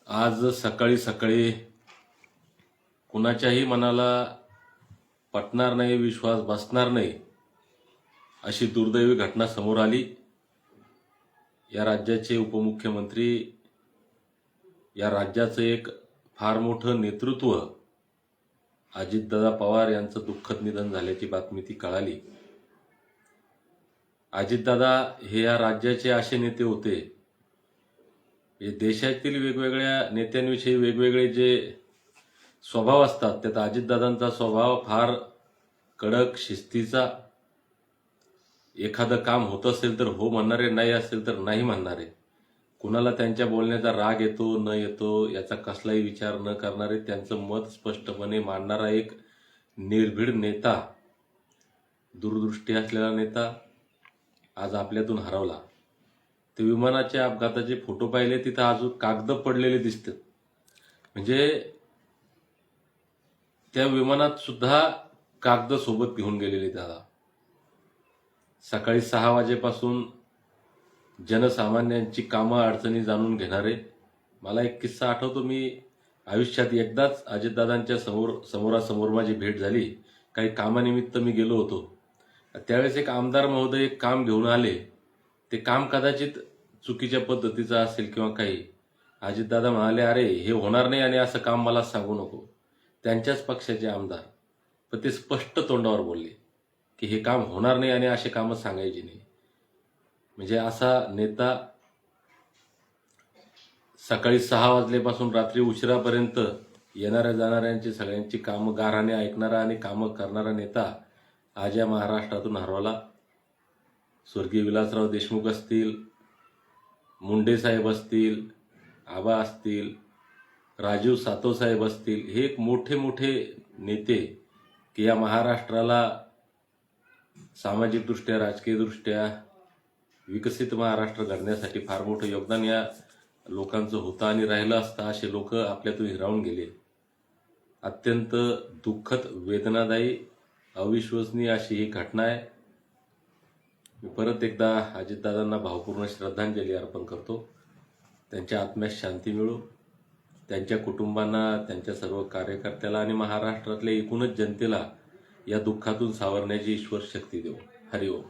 आज सकाळी सकाळी कुणाच्याही मनाला पटणार नाही, विश्वास बसणार नाही अशी दुर्दैवी घटना समोर आली। या राज्याचे उपमुख्यमंत्री, या राज्याचं एक फार मोठं नेतृत्व अजितदादा पवार यांचं दुःखद निधन झाल्याची बातमी ती कळाली। अजितदादा हे या राज्याचे असे नेते होते, देशातील वेगवेगळ्या नेत्यांविषयी वेगवेगळे जे स्वभाव असतात, त्यात अजितदादांचा स्वभाव फार कडक शिस्तीचा। एखादं काम होत असेल तर हो म्हणणारे, नाही असेल तर नाही म्हणणारे, कुणाला त्यांच्या बोलण्याचा राग येतो न येतो याचा कसलाही विचार न करणारे, त्यांचं मत स्पष्टपणे मांडणारा एक निर्भीड नेता, दूरदृष्टी असलेला नेता आज आपल्यातून हरवला। ते विमानाच्या अपघाताचे फोटो पाहिले, तिथं अजून कागद पडलेले दिसतात। म्हणजे त्या विमानात सुद्धा कागद सोबत घेऊन गेलेले दादा। सकाळी 6 वाजेपासून जनसामान्यांची कामं अडचणी जाणून घेणारे। मला एक किस्सा आठवतो, मी आयुष्यात एकदाच अजितदादांच्या समोरासमोर माझी भेट झाली। काही कामानिमित्त मी गेलो होतो। त्यावेळेस एक आमदार महोदय एक काम घेऊन आले। ते काम कदाचित चुकीच्या पद्धतीचं असेल किंवा काही। अजितदादा म्हणाले, अरे हे होणार नाही आणि असं काम मला सांगू नको। त्यांच्याच पक्षाचे आमदार, पण ते स्पष्ट तोंडावर बोलले की हे काम होणार नाही आणि असे कामं सांगायची नाही। म्हणजे असा नेता सकाळी 6 वाजल्यापासून रात्री उशिरापर्यंत येणाऱ्या जाणाऱ्यांची सगळ्यांची कामं गाऱ्हाणे ऐकणारा आणि कामं करणारा नेता आज या महाराष्ट्रातून हरवला। स्वर्गीय विलासराव देशमुख असतील, मुंडे साहेब असतील, आबा असतील, राजीव सातव साहेब असतील, हे एक मोठे मोठे नेते की या महाराष्ट्राला सामाजिकदृष्ट्या, राजकीयदृष्ट्या विकसित महाराष्ट्र घडण्यासाठी फार मोठं योगदान या लोकांचं होतं आणि राहिलं असतं। असे लोक आपल्यातून हिरावून गेले। अत्यंत दुःखद, वेदनादायी, अविश्वसनीय अशी ही घटना आहे। मी परत एकदा अजितदादांना भावपूर्ण श्रद्धांजली अर्पण करतो। त्यांच्या आत्म्यास शांती मिळो, त्यांच्या कुटुंबांना, त्यांच्या सर्व कार्यकर्त्याला आणि महाराष्ट्रातल्या एकूणच जनतेला या दुःखातून सावरण्याची ईश्वर शक्ती देवो। हरिओम।